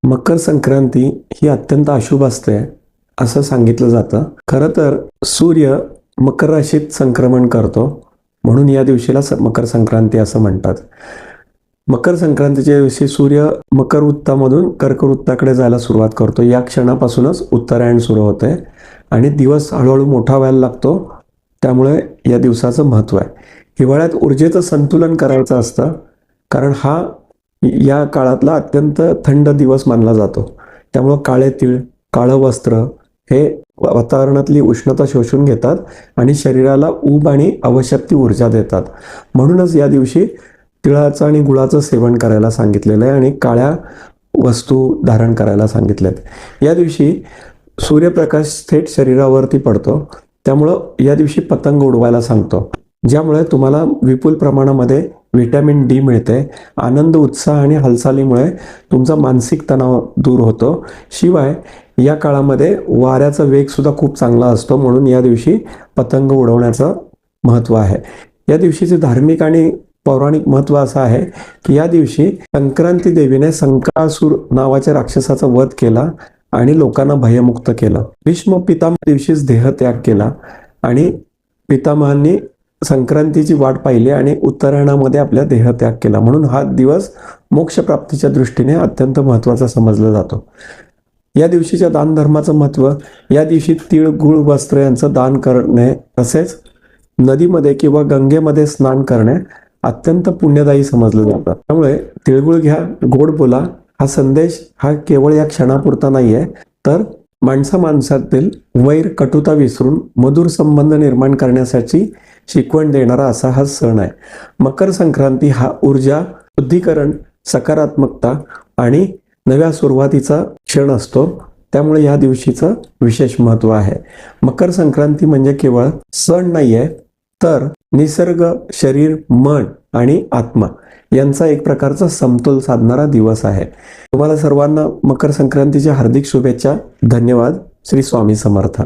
मकर संक्रांती ही अत्यंत अशुभ असते असं सांगितलं जातं. खरं तर सूर्य मकर राशीत संक्रमण करतो म्हणून या दिवशीला मकर संक्रांती असं म्हणतात. मकर संक्रांतीच्या दिवशी सूर्य मकर वृत्तामधून कर्कवृत्ताकडे जायला सुरुवात करतो. या क्षणापासूनच उत्तरायण सुरू होते आणि दिवस हळूहळू मोठा व्हायला लागतो. त्यामुळे या दिवसाचं महत्त्व आहे. हिवाळ्यात ऊर्जेचं संतुलन करायचं असतं कारण हा या काळातला अत्यंत थंड दिवस मानला जातो. त्यामुळं काळे तीळ, काळं वस्त्र हे वातावरणातली उष्णता शोषून घेतात आणि शरीराला ऊब आणि आवश्यक ती ऊर्जा देतात. म्हणूनच या दिवशी तिळाचं आणि गुळाचं सेवन करायला सांगितलेलं आहे आणि काळ्या वस्तू धारण करायला सांगितलेत. या दिवशी सूर्यप्रकाश थेट शरीरावरती पडतो. त्यामुळं या दिवशी पतंग उडवायला सांगतो, ज्यामुळे तुम्हाला विपुल प्रमाणामध्ये व्हिटॅमिन डी मिळते. आनंद, उत्साह आणि हालचालीमुळे तुमचा मानसिक तणाव दूर होतो. शिवाय या काळामध्ये वाऱ्याचा वेग सुद्धा खूप चांगला असतो, म्हणून या दिवशी पतंग उडवण्याचं महत्त्व आहे. या दिवशीचे धार्मिक आणि पौराणिक महत्त्व असं आहे की या दिवशी संक्रांती देवीने संकासूर नावाच्या राक्षसाचा वध केला आणि लोकांना भयमुक्त केलं. भीष्म पितामह दिवशीच देहत्याग केला आणि पितामहांनी संक्रांतीची वाट पाहिली आणि उत्तरायणामध्ये आपल्या देहत्याग केला. म्हणून हा दिवस मोक्षप्राप्तीच्या दृष्टीने अत्यंत महत्त्वाचा समजला जातो. या दिवशीच्या दानधर्माचं महत्त्व, या दिवशी तीळ, गुळ, वस्त्र यांचं दान करणे तसेच नदीमध्ये किंवा गंगेमध्ये स्नान करणे अत्यंत पुण्यदायी समजलं जातं. त्यामुळे तिळगुळ घ्या, गोड बोला हा संदेश हा केवळ या क्षणापुरता नाही आहे, तर माणसातील वैर, कटुता विसरून मधुर संबंध निर्माण करण्यासाठी शिकवण देणारा असा हा सण आहे. मकर संक्रांती हा ऊर्जा, शुद्धीकरण, सकारात्मकता आणि नव्या सुरुवातीचा क्षण असतो. त्यामुळे या दिवशीचं विशेष महत्त्व आहे. मकर संक्रांती म्हणजे केवळ सण नाही आहे, तर निसर्ग, शरीर, मन आणि आत्मा यांचा एक प्रकारचा समतोल साधणारा दिवस आहे. तुम्हाला सर्वांना मकर संक्रांतीच्या हार्दिक शुभेच्छा. धन्यवाद. श्री स्वामी समर्थ.